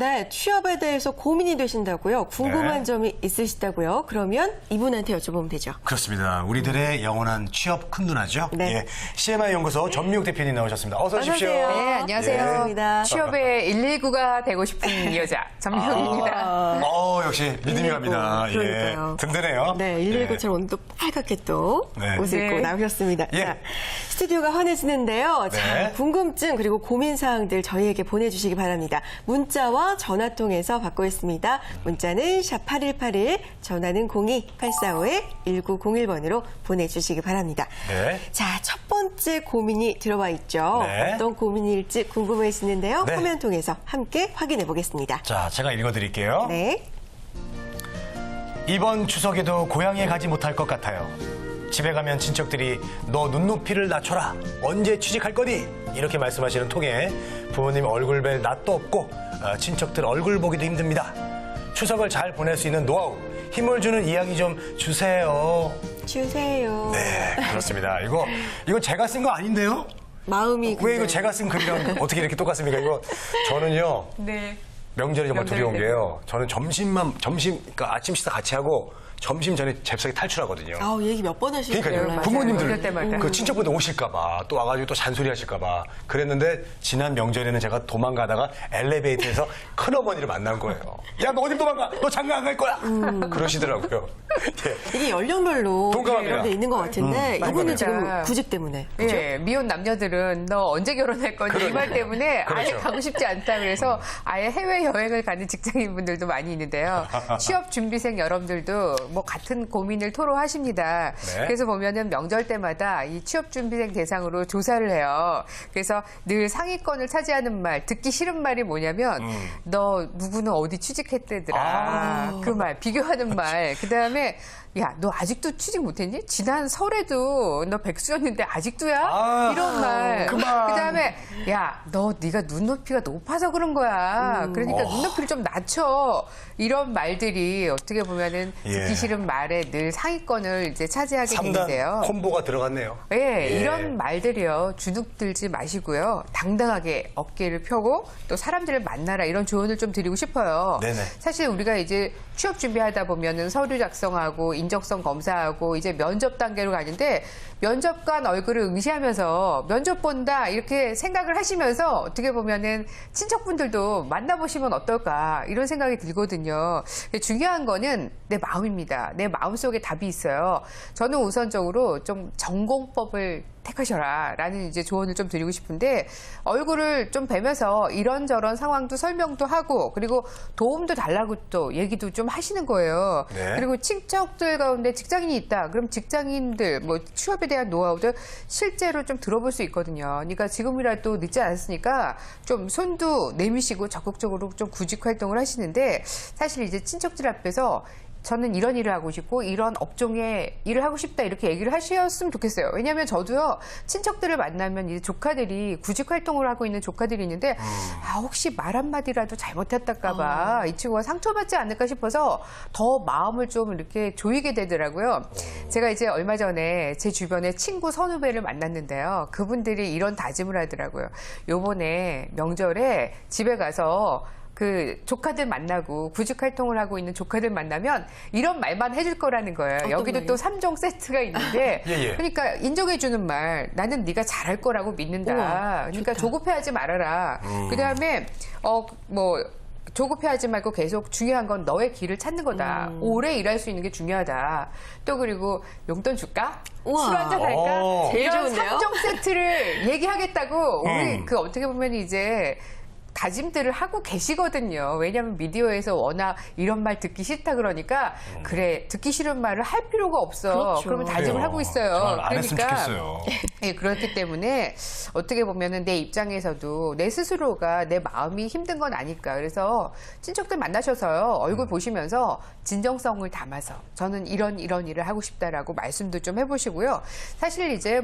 네, 취업에 대해서 고민이 되신다고요? 궁금한 네. 점이 있으시다고요? 그러면 이분한테 여쭤보면 되죠. 그렇습니다. 우리들의 영원한 취업 큰 누나죠. 네. 예, CMI 연구소 전미욱 대표님 나오셨습니다. 어서 오십시오. 어서 오세요. 네, 안녕하세요. 반갑습니다. 취업의 119가 되고 싶은 여자 전미경입니다. 역시 믿음이 119. 갑니다. 그러니까요. 예, 든든해요. 네, 119처럼 오늘 또 빨갛게 또 네. 옷을 입고 네. 나오셨습니다. 예. 자, 스튜디오가 환해지는데요. 네. 자, 궁금증 그리고 고민사항들 저희에게 보내주시기 바랍니다. 문자와 전화 통해서 받고 있습니다. 문자는 샵 8181, 전화는 02-845-1901번으로 보내주시기 바랍니다. 네. 자, 첫 번째 고민이 들어와 있죠. 네. 어떤 고민일지 궁금해지는데요. 네. 화면 통해서 함께 확인해 보겠습니다. 자, 제가 읽어드릴게요. 네. 이번 추석에도 고향에 가지 못할 것 같아요. 집에 가면 친척들이 너 눈높이를 낮춰라. 언제 취직할 거니? 이렇게 말씀하시는 통에 부모님 얼굴 뵐 낯도 없고 친척들 얼굴 보기도 힘듭니다. 추석을 잘 보낼 수 있는 노하우, 힘을 주는 이야기 좀 주세요. 주세요. 네, 그렇습니다. 이거 제가 쓴 거 아닌데요? 마음이 왜 근데 이거 제가 쓴 글이랑 어떻게 이렇게 똑같습니까? 이거 저는요. 네. 명절에 정말 명절에 두려운 게요. 저는 그러니까 아침 식사 같이 하고 점심 전에 잽싸게 탈출하거든요. 얘기 몇 번 하시는지 그러니까요. 몰라요. 부모님들 그럴 때마다. 그 친척분들 오실까봐 또 와가지고 또 잔소리 하실까봐 그랬는데 지난 명절에는 제가 도망가다가 엘리베이터에서 큰어머니를 만난 거예요. 야, 너 어디 도망가? 너 장가 안 갈 거야? 그러시더라고요. 예. 이게 연령별로 동감합니다. 이런 데 있는 것 같은데 이분은 지금 맞아요. 구직 때문에. 예, 미혼 남녀들은 너 언제 결혼할 거니? 이 말 때문에 아예 그렇죠. 가고 싶지 않다 그래서 아예 해외 여행을 가는 직장인분들도 많이 있는데요. 취업 준비생 여러분들도 뭐 같은 고민을 토로하십니다. 네. 그래서 보면은 명절 때마다 이 취업 준비생 대상으로 조사를 해요. 그래서 늘 상위권을 차지하는 말, 듣기 싫은 말이 뭐냐면 너 누구는 어디 취직했대더라. 그 말, 비교하는 말. 그다음에 야, 너 아직도 취직 못했니? 지난 설에도 너 백수였는데 아직도야? 이런 말. 그만. 그다음에 야, 네가 눈높이가 높아서 그런 거야. 그러니까 눈높이를 좀 낮춰. 이런 말들이 어떻게 보면은 예. 듣기 싫은 말에 늘 상위권을 이제 차지하게 3단 되는데요. 콤보가 들어갔네요. 예, 예. 이런 말들이요. 주눅 들지 마시고요. 당당하게 어깨를 펴고 또 사람들을 만나라 이런 조언을 좀 드리고 싶어요. 네네. 사실 우리가 이제 취업 준비하다 보면은 서류 작성하고 인적성 검사하고 이제 면접 단계로 가는데 면접관 얼굴을 응시하면서 면접 본다 이렇게 생각을 하시면서 어떻게 보면은 친척분들도 만나보시면 어떨까 이런 생각이 들거든요. 중요한 거는 내 마음입니다. 내 마음속에 답이 있어요. 저는 우선적으로 좀 전공법을 택하셔라 라는 이제 조언을 좀 드리고 싶은데 얼굴을 좀 뵈면서 이런저런 상황도 설명도 하고 그리고 도움도 달라고 또 얘기도 좀 하시는 거예요. 네. 그리고 친척들 가운데 직장인이 있다. 그럼 직장인들 뭐 취업에 대한 노하우들 실제로 좀 들어볼 수 있거든요. 그러니까 지금이라도 늦지 않았으니까 좀 손도 내미시고 적극적으로 좀 구직 활동을 하시는데 사실 이제 친척들 앞에서 저는 이런 일을 하고 싶고 이런 업종에 일을 하고 싶다 이렇게 얘기를 하셨으면 좋겠어요. 왜냐하면 저도요 친척들을 만나면 이제 조카들이 구직 활동을 하고 있는 조카들이 있는데 혹시 말 한마디라도 잘못했다까봐 이 친구가 상처받지 않을까 싶어서 더 마음을 좀 이렇게 조이게 되더라고요. 제가 이제 얼마 전에 제 주변에 친구 선후배를 만났는데요. 그분들이 이런 다짐을 하더라고요. 요번에 명절에 집에 가서 그 조카들 만나고 구직 활동을 하고 있는 조카들 만나면 이런 말만 해줄 거라는 거예요. 여기도 말이요? 또 3종 세트가 있는데 예. 그러니까 인정해주는 말 나는 네가 잘할 거라고 믿는다. 우와, 그러니까 좋다. 조급해하지 말아라. 그다음에 조급해하지 말고 계속 중요한 건 너의 길을 찾는 거다. 오래 일할 수 있는 게 중요하다. 또 그리고 용돈 줄까? 우와. 술 한잔 할까? 제일 이런 좋은데요? 3종 세트를 얘기하겠다고 우리 그 어떻게 보면 이제 다짐들을 하고 계시거든요. 왜냐하면 미디어에서 워낙 이런 말 듣기 싫다 그러니까 그래 듣기 싫은 말을 할 필요가 없어. 그렇죠. 그러면 다짐을 그래요. 하고 있어요. 정말 안 했으면 좋겠어요. 예, 그렇기 때문에 어떻게 보면은 내 입장에서도 내 스스로가 내 마음이 힘든 건 아닐까. 그래서 친척들 만나셔서요 얼굴 보시면서 진정성을 담아서 저는 이런 일을 하고 싶다라고 말씀도 좀 해보시고요. 사실 이제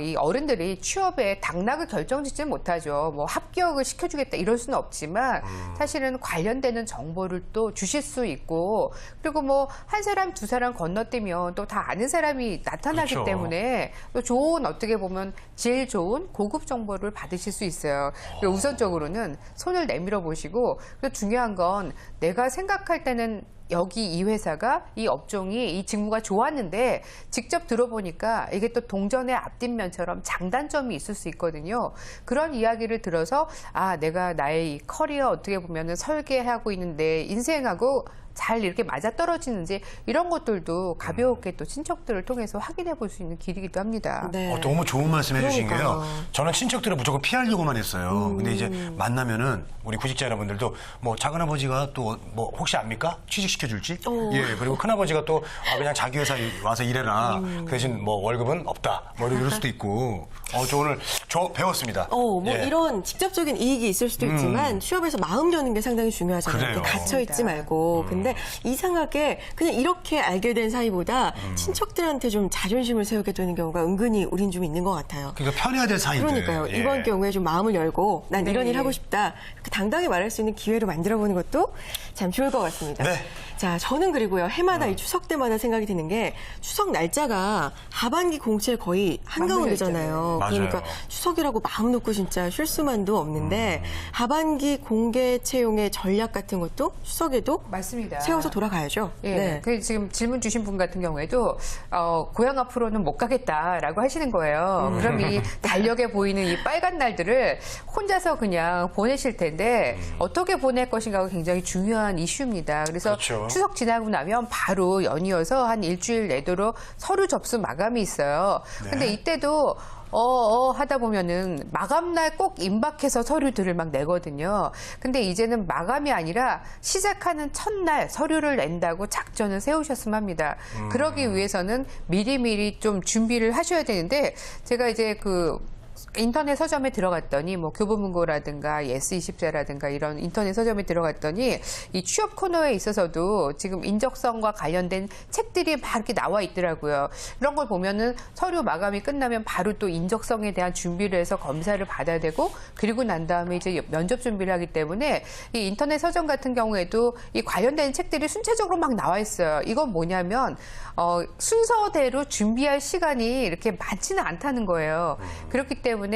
이 어른들이 취업에 당락을 결정짓지는 못하죠. 뭐 합격을 시켜주기 해주겠다 이럴 수는 없지만 사실은 관련되는 정보를 또 주실 수 있고 그리고 뭐 한 사람 두 사람 건너뛰면 또 다 아는 사람이 나타나기 그렇죠. 때문에 또 좋은 어떻게 보면 제일 좋은 고급 정보를 받으실 수 있어요. 그리고 우선적으로는 손을 내밀어 보시고 또 중요한 건 내가 생각할 때는 여기 이 회사가 이 업종이 이 직무가 좋았는데 직접 들어보니까 이게 또 동전의 앞뒷면처럼 장단점이 있을 수 있거든요. 그런 이야기를 들어서 아 내가 나의 이 커리어 어떻게 보면은 설계하고 있는데 인생하고 잘 이렇게 맞아떨어지는지 이런 것들도 가볍게 또 친척들을 통해서 확인해 볼 수 있는 길이기도 합니다. 네. 너무 좋은 말씀 해주신 그러니까요. 게요. 저는 친척들을 무조건 피하려고만 했어요. 근데 이제 만나면은 우리 구직자 여러분들도 뭐 작은아버지가 또 뭐 혹시 압니까? 취직시켜줄지? 예, 그리고 큰아버지가 또 그냥 자기 회사에 와서 일해라. 그 대신 뭐 월급은 없다. 뭐 이럴 수도 있고. 저 배웠습니다. 뭐 예. 이런 직접적인 이익이 있을 수도 있지만 취업에서 마음 여는 게 상당히 중요하잖아요. 그래요. 갇혀 있지 말고. 근데 이상하게 그냥 이렇게 알게 된 사이보다 친척들한테 좀 자존심을 세우게 되는 경우가 은근히 우린 좀 있는 것 같아요. 그러니까 편해야 될 사이인데. 그러니까요. 예. 이번 경우에 좀 마음을 열고 난 이런 네. 일 하고 싶다. 이렇게 당당히 말할 수 있는 기회를 만들어보는 것도 참 좋을 것 같습니다. 네. 자, 저는 그리고요. 해마다 이 추석 때마다 생각이 드는 게 추석 날짜가 하반기 공채 거의 한가운데잖아요. 맞아요. 그러니까 추석이라고 마음 놓고 진짜 쉴 수만도 없는데 하반기 공개 채용의 전략 같은 것도 추석에도 맞습니다. 세워서 돌아가야죠. 예, 네. 그 지금 질문 주신 분 같은 경우에도 고향 앞으로는 못 가겠다라고 하시는 거예요. 그럼 이 달력에 보이는 이 빨간 날들을 혼자서 그냥 보내실 텐데 어떻게 보낼 것인가가 굉장히 중요한 이슈입니다. 그래서 그렇죠. 추석 지나고 나면 바로 연이어서 한 일주일 내도록 서류 접수 마감이 있어요. 근데 이때도 하다 보면은 마감날 꼭 임박해서 서류들을 막 내거든요. 근데 이제는 마감이 아니라 시작하는 첫날 서류를 낸다고 작전을 세우셨으면 합니다. 그러기 위해서는 미리미리 좀 준비를 하셔야 되는데 제가 이제 그 인터넷 서점에 들어갔더니 뭐 교보문고라든가 예스24라든가 이런 인터넷 서점에 들어갔더니 이 취업 코너에 있어서도 지금 인적성과 관련된 책들이 막 이렇게 나와 있더라고요. 이런 걸 보면은 서류 마감이 끝나면 바로 또 인적성에 대한 준비를 해서 검사를 받아야 되고 그리고 난 다음에 이제 면접 준비를 하기 때문에 이 인터넷 서점 같은 경우에도 이 관련된 책들이 순차적으로 막 나와 있어요. 이건 뭐냐면 순서대로 준비할 시간이 이렇게 많지는 않다는 거예요. 그렇기 때문에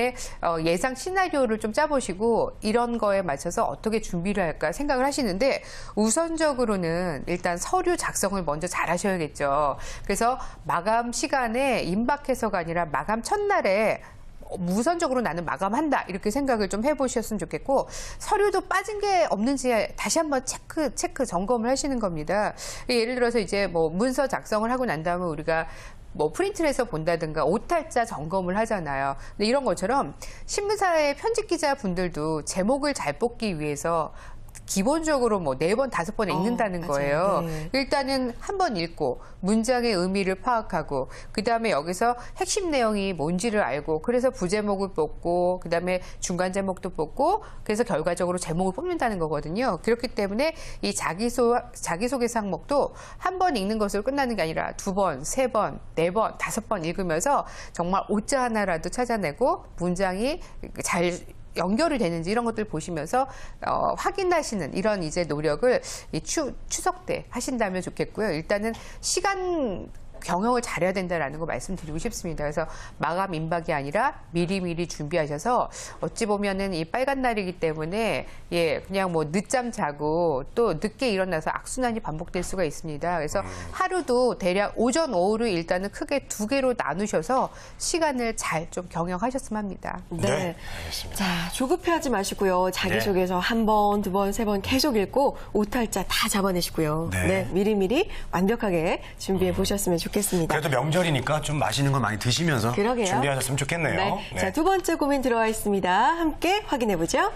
예상 시나리오를 좀 짜보시고 이런 거에 맞춰서 어떻게 준비를 할까 생각을 하시는데 우선적으로는 일단 서류 작성을 먼저 잘 하셔야겠죠. 그래서 마감 시간에 임박해서가 아니라 마감 첫날에 우선적으로 나는 마감한다 이렇게 생각을 좀 해보셨으면 좋겠고 서류도 빠진 게 없는지 다시 한번 체크 점검을 하시는 겁니다. 예를 들어서 이제 뭐 문서 작성을 하고 난 다음에 우리가 뭐 프린트를 해서 본다든가 오탈자 점검을 하잖아요. 근데 이런 것처럼 신문사의 편집 기자 분들도 제목을 잘 뽑기 위해서 기본적으로 뭐 4번, 5번 읽는다는 맞아요. 거예요. 네. 일단은 한 번 읽고 문장의 의미를 파악하고 그다음에 여기서 핵심 내용이 뭔지를 알고 그래서 부제목을 뽑고 그다음에 중간 제목도 뽑고 그래서 결과적으로 제목을 뽑는다는 거거든요. 그렇기 때문에 이 자기소개서 항목도 한 번 읽는 것으로 끝나는 게 아니라 2번, 3번, 4번, 5번 읽으면서 정말 오자 하나라도 찾아내고 문장이 잘 연결이 되는지 이런 것들 보시면서 확인하시는 이런 이제 노력을 이 추석 때 하신다면 좋겠고요. 일단은 시간 경영을 잘해야 된다라는 거 말씀드리고 싶습니다. 그래서 마감 임박이 아니라 미리미리 준비하셔서 어찌 보면은 이 빨간 날이기 때문에 그냥 뭐 늦잠 자고 또 늦게 일어나서 악순환이 반복될 수가 있습니다. 그래서 하루도 대략 오전, 오후를 일단은 크게 2개로 나누셔서 시간을 잘 좀 경영하셨으면 합니다. 네, 알겠습니다. 자, 조급해하지 마시고요. 자기소개서 한 번, 2번, 3번 계속 읽고 오탈자 다 잡아내시고요. 네. 네, 미리미리 완벽하게 준비해 보셨으면 좋겠습니다. 그래도 명절이니까 좀 맛있는 거 많이 드시면서 그러게요. 준비하셨으면 좋겠네요. 네. 네. 자, 2번째 고민 들어와 있습니다. 함께 확인해 보죠.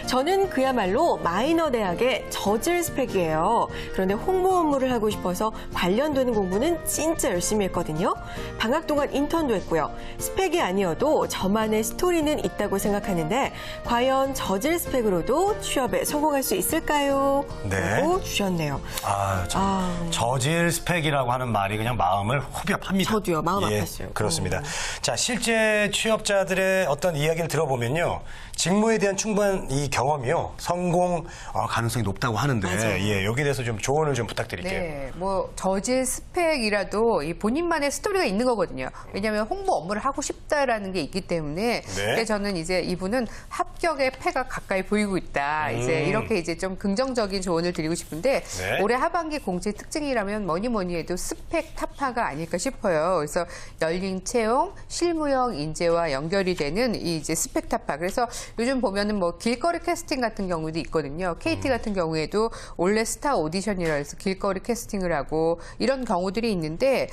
저는 그야말로 마이너 대학의 저질 스펙이에요. 그런데 홍보 업무를 하고 싶어서 관련되는 공부는 진짜 열심히 했거든요. 방학 동안 인턴도 했고요. 스펙이 아니어도 저만의 스토리는 있다고 생각하는데 과연 저질 스펙으로도 취업에 성공할 수 있을까요? 네. 라고 주셨네요. 저질 스펙이라고 하는 말이 그냥 마음을 후벼팝니다. 저도요. 마음 아팠어요. 그렇습니다. 자, 실제 취업자들의 어떤 이야기를 들어보면요. 직무에 대한 충분한 이 경험이요. 성공 가능성이 높다고 하는데 예, 여기에 대해서 좀 조언을 좀 부탁드릴게요. 네, 뭐 저질 스펙이라도 이 본인만의 스토리가 있는 거거든요. 왜냐하면 홍보 업무를 하고 싶다라는 게 있기 때문에. 근데 저는 이제 이분은 합격의 패가 가까이 보이고 있다. 이제 이렇게 이제 좀 긍정적인 조언을 드리고 싶은데 올해 하반기 공채 특징이라면 뭐니 해도 스펙 타파가 아닐까 싶어요. 그래서 열린 채용, 실무형 인재와 연결이 되는 이 이제 스펙 타파. 그래서 요즘 보면은 뭐 길거리 캐스팅 같은 경우도 있거든요. KT 같은 경우에도 올해 스타 오디션이라 해서 길거리 캐스팅을 하고 이런 경우들이 있는데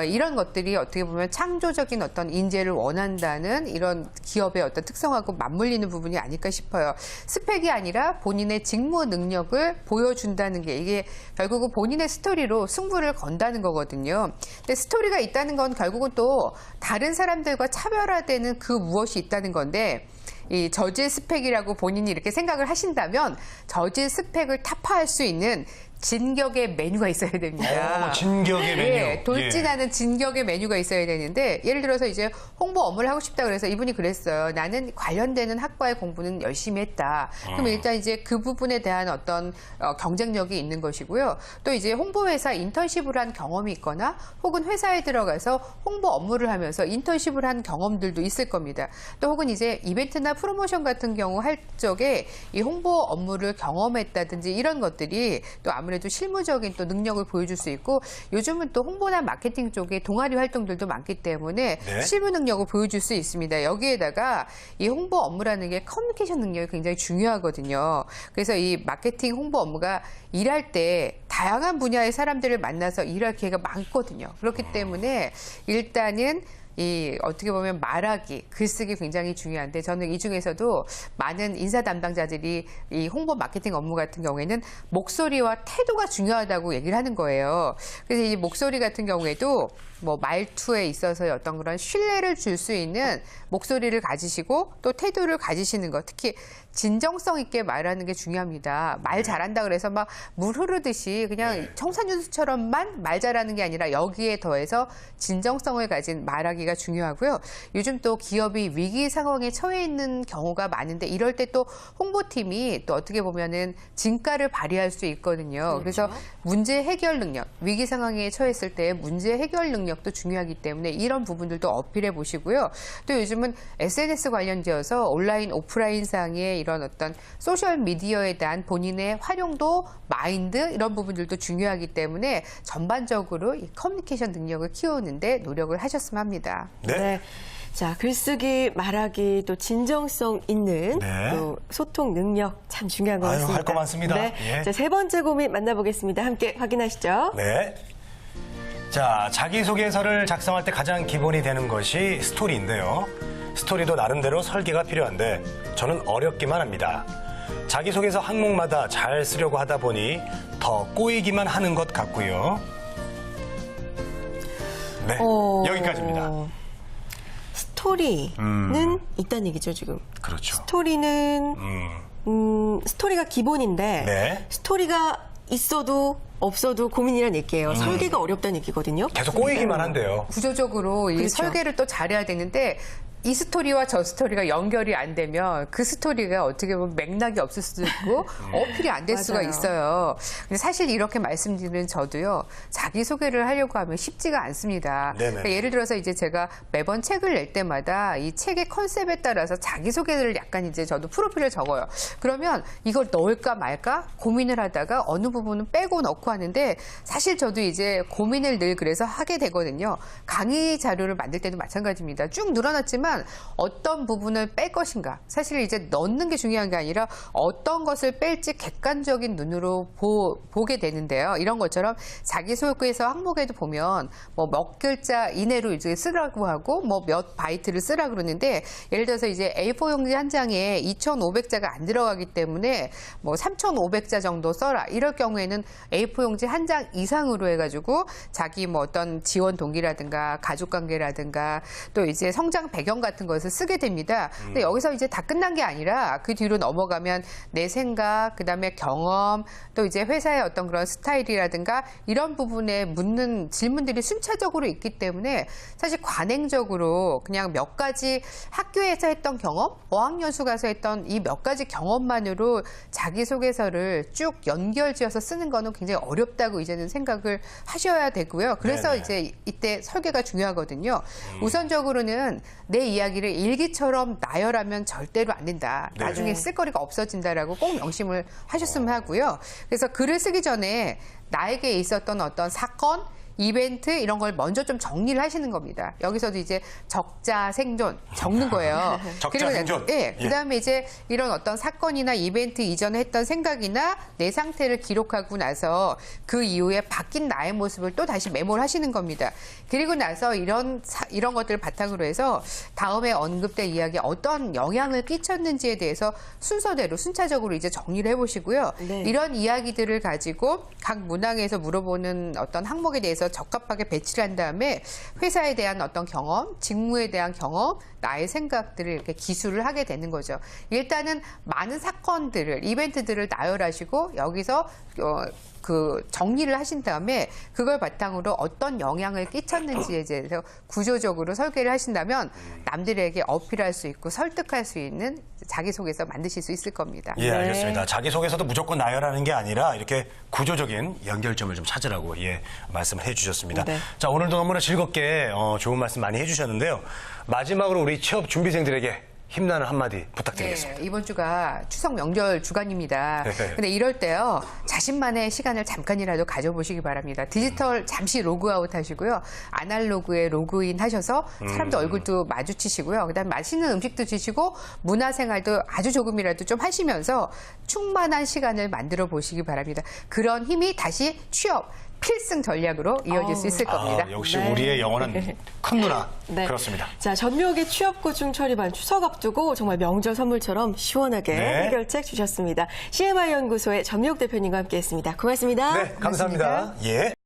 이런 것들이 어떻게 보면 창조적인 어떤 인재를 원한다는 이런 기업의 어떤 특성하고 맞물리는 부분이 아닐까 싶어요. 스펙이 아니라 본인의 직무 능력을 보여준다는 게 이게 결국은 본인의 스토리로 승부를 건다는 거거든요. 근데 스토리가 있다는 건 결국은 또 다른 사람들과 차별화되는 그 무엇이 있다는 건데 이 저질 스펙이라고 본인이 이렇게 생각을 하신다면 저질 스펙을 타파할 수 있는 진격의 메뉴가 있어야 됩니다. 진격의 메뉴. 예, 돌진하는 진격의 메뉴가 있어야 되는데 예를 들어서 이제 홍보 업무를 하고 싶다 그래서 이분이 그랬어요. 나는 관련되는 학과의 공부는 열심히 했다. 그럼 일단 이제 그 부분에 대한 어떤 경쟁력이 있는 것이고요. 또 이제 홍보회사 인턴십을 한 경험이 있거나 혹은 회사에 들어가서 홍보 업무를 하면서 인턴십을 한 경험들도 있을 겁니다. 또 혹은 이제 이벤트나 프로모션 같은 경우 할 적에 이 홍보 업무를 경험했다든지 이런 것들이 또 아무래도 실무적인 또 능력을 보여줄 수 있고 요즘은 또 홍보나 마케팅 쪽에 동아리 활동들도 많기 때문에 실무 능력을 보여줄 수 있습니다. 여기에다가 이 홍보 업무라는 게 커뮤니케이션 능력이 굉장히 중요하거든요. 그래서 이 마케팅 홍보 업무가 일할 때 다양한 분야의 사람들을 만나서 일할 기회가 많거든요. 그렇기 때문에 일단은 이 어떻게 보면 말하기, 글쓰기 굉장히 중요한데 저는 이 중에서도 많은 인사 담당자들이 이 홍보 마케팅 업무 같은 경우에는 목소리와 태도가 중요하다고 얘기를 하는 거예요. 그래서 이 목소리 같은 경우에도 뭐 말투에 있어서 어떤 그런 신뢰를 줄 수 있는 목소리를 가지시고 또 태도를 가지시는 것, 특히 진정성 있게 말하는 게 중요합니다. 말 잘한다 그래서 막 물 흐르듯이 그냥 청산유수처럼만 말 잘하는 게 아니라 여기에 더해서 진정성을 가진 말하기가 중요하고요. 요즘 또 기업이 위기 상황에 처해 있는 경우가 많은데 이럴 때 또 홍보팀이 또 어떻게 보면은 진가를 발휘할 수 있거든요. 그래서 문제 해결 능력, 위기 상황에 처했을 때 문제 해결 능력도 중요하기 때문에 이런 부분들도 어필해 보시고요. 또 요즘은 SNS 관련되어서 온라인, 오프라인 상의 이런 어떤 소셜 미디어에 대한 본인의 활용도, 마인드 이런 부분들도 중요하기 때문에 전반적으로 이 커뮤니케이션 능력을 키우는데 노력을 하셨으면 합니다. 네. 자, 글쓰기, 말하기, 또 진정성 있는 또 소통 능력 참 중요한 것 같습니다. 할 거 많습니다. 네. 예. 자, 세 번째 고민 만나보겠습니다. 함께 확인하시죠. 네. 자, 자기소개서를 작성할 때 가장 기본이 되는 것이 스토리인데요. 스토리도 나름대로 설계가 필요한데 저는 어렵기만 합니다. 자기소개서 항목마다 잘 쓰려고 하다 보니 더 꼬이기만 하는 것 같고요. 네, 여기까지입니다. 스토리는 있다는 얘기죠, 지금. 그렇죠. 스토리는 스토리가 기본인데 스토리가 있어도 없어도 고민이란 얘기예요. 설계가 어렵다는 얘기거든요. 계속 꼬이기만 한대요. 구조적으로 이 그렇죠. 설계를 또 잘해야 되는데 이 스토리와 저 스토리가 연결이 안 되면 그 스토리가 어떻게 보면 맥락이 없을 수도 있고 어필이 안 될 수가 맞아요. 있어요. 근데 사실 이렇게 말씀드리는 저도요. 자기소개를 하려고 하면 쉽지가 않습니다. 그러니까 예를 들어서 이제 제가 매번 책을 낼 때마다 이 책의 컨셉에 따라서 자기소개를 약간 이제 저도 프로필을 적어요. 그러면 이걸 넣을까 말까 고민을 하다가 어느 부분은 빼고 넣고 하는데 사실 저도 이제 고민을 늘 그래서 하게 되거든요. 강의 자료를 만들 때도 마찬가지입니다. 쭉 늘어났지만 하지만 어떤 부분을 뺄 것인가. 사실 이제 넣는 게 중요한 게 아니라 어떤 것을 뺄지 객관적인 눈으로 보게 되는데요. 이런 것처럼 자기소개서 항목에도 보면 뭐 몇 글자 이내로 이제 쓰라고 하고 뭐 몇 바이트를 쓰라 그러는데 예를 들어서 이제 A4 용지 한 장에 2,500자가 안 들어가기 때문에 뭐 3,500자 정도 써라. 이럴 경우에는 A4 용지 한 장 이상으로 해가지고 자기 뭐 어떤 지원 동기라든가 가족 관계라든가 또 이제 성장 배경 같은 것을 쓰게 됩니다. 근데 여기서 이제 다 끝난 게 아니라 그 뒤로 넘어가면 내 생각, 그다음에 경험, 또 이제 회사의 어떤 그런 스타일이라든가 이런 부분에 묻는 질문들이 순차적으로 있기 때문에 사실 관행적으로 그냥 몇 가지 학교에서 했던 경험, 어학연수 가서 했던 이 몇 가지 경험만으로 자기소개서를 쭉 연결지어서 쓰는 거는 굉장히 어렵다고 이제는 생각을 하셔야 되고요. 그래서 네네. 이제 이때 설계가 중요하거든요. 우선적으로는 내 이야기를 일기처럼 나열하면 절대로 안 된다. 네. 나중에 쓸거리가 없어진다라고 꼭 명심을 하셨으면 하고요. 그래서 글을 쓰기 전에 나에게 있었던 어떤 사건, 이벤트 이런 걸 먼저 좀 정리를 하시는 겁니다. 여기서도 이제 적자 생존 적는 거예요. 적자 그리고 생존. 예, 그다음에 이제 이런 어떤 사건이나 이벤트 이전에 했던 생각이나 내 상태를 기록하고 나서 그 이후에 바뀐 나의 모습을 또 다시 메모를 하시는 겁니다. 그리고 나서 이런 것들을 바탕으로 해서 다음에 언급된 이야기에 어떤 영향을 끼쳤는지에 대해서 순서대로 순차적으로 이제 정리를 해보시고요. 네. 이런 이야기들을 가지고 각 문항에서 물어보는 어떤 항목에 대해서 적합하게 배치를 한 다음에 회사에 대한 어떤 경험, 직무에 대한 경험, 나의 생각들을 이렇게 기술을 하게 되는 거죠. 일단은 많은 사건들을, 이벤트들을 나열하시고 여기서 그 정리를 하신 다음에 그걸 바탕으로 어떤 영향을 끼쳤는지에 대해서 구조적으로 설계를 하신다면 남들에게 어필할 수 있고 설득할 수 있는 자기소개서 만드실 수 있을 겁니다. 예, 알겠습니다. 자기소개서도 무조건 나열하는 게 아니라 이렇게 구조적인 연결점을 좀 찾으라고 말씀을 해주셨습니다. 네. 자, 오늘도 너무나 즐겁게 좋은 말씀 많이 해주셨는데요. 마지막으로 우리 취업 준비생들에게 힘나는 한마디 부탁드리겠습니다. 네, 이번 주가 추석 명절 주간입니다. 네. 근데 이럴 때요, 자신만의 시간을 잠깐이라도 가져보시기 바랍니다. 디지털 잠시 로그아웃 하시고요. 아날로그에 로그인 하셔서 사람들 얼굴도 마주치시고요. 그다음에 맛있는 음식도 드시고 문화생활도 아주 조금이라도 좀 하시면서 충만한 시간을 만들어 보시기 바랍니다. 그런 힘이 다시 취업, 필승 전략으로 이어질 수 있을 겁니다. 역시 네. 우리의 영원한 큰 누나. 네. 그렇습니다. 자, 전묘의 취업고충 처리반 추석 앞두고 정말 명절 선물처럼 시원하게 네. 해결책 주셨습니다. CMI 연구소의 전묘 대표님과 함께했습니다. 고맙습니다. 네, 감사합니다. 예.